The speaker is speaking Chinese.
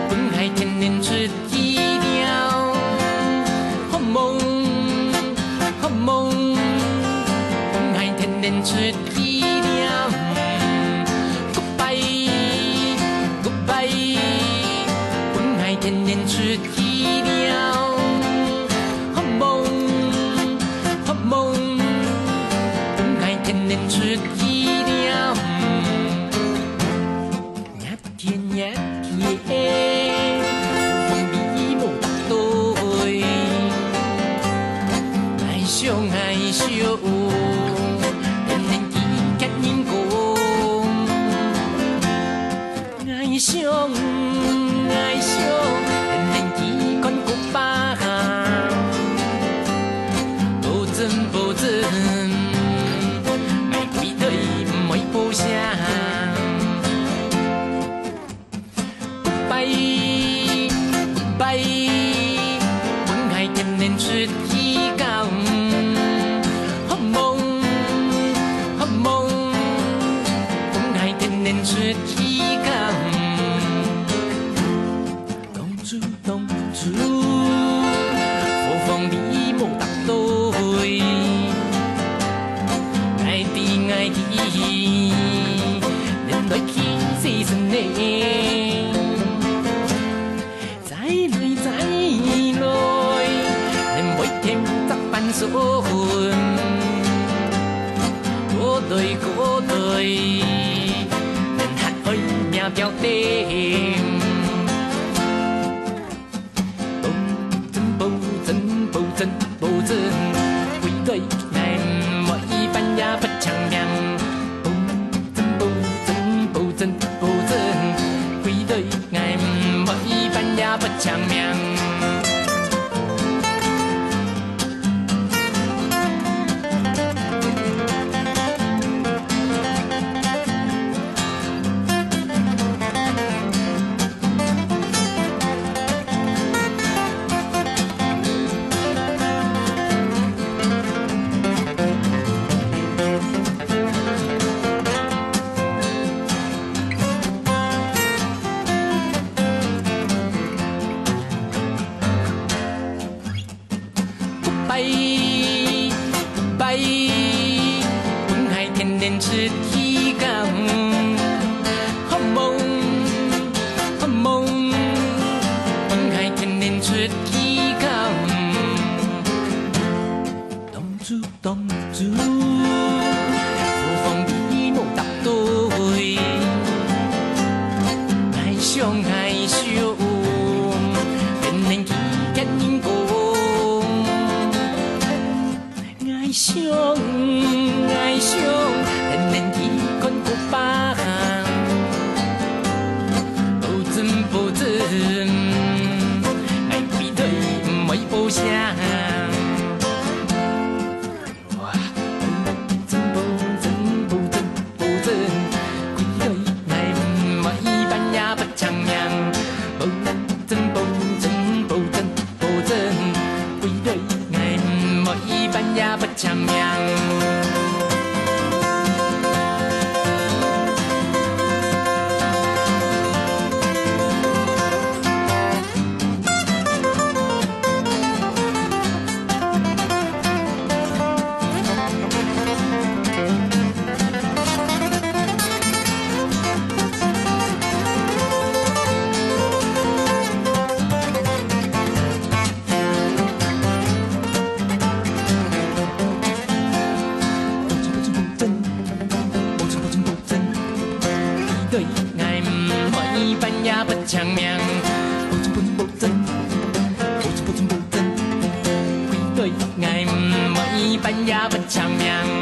本海天然出意料，好梦，好梦，本海天然出意料。Goodbye，Goodbye，本海天然出意料，好梦，好梦，本海天然出意料。爱上，天然机结因果，爱上，爱上，天然机关古巴，保证保证，爱归队唔会报声。Goodbye，Goodbye，本海天然出意料。出意料，当初当初，何妨你无答对，爱的爱的，人来去世身呢，再来再来，人每天十番数，过来过来。标定，保证保证保证保证，归队爱我一般也不强亮。保证保证保证保证，归队爱我一般也不强亮。Goodbye，Goodbye，本海天然出意料，好梦，好梦，本海天然出意料，当初当初，何妨你无答对，爱上爱上，天然机结因果。爱上，爱上，天然机关古巴，保证保证，爱归队唔会报声。哇，保证保证保证保证，归队爱唔会半也不强亮。保证保证保证保证，归队爱唔会半也不强亮。对爱唔可以半也不强亮，保证保证保证，归队爱唔可以半也不强亮。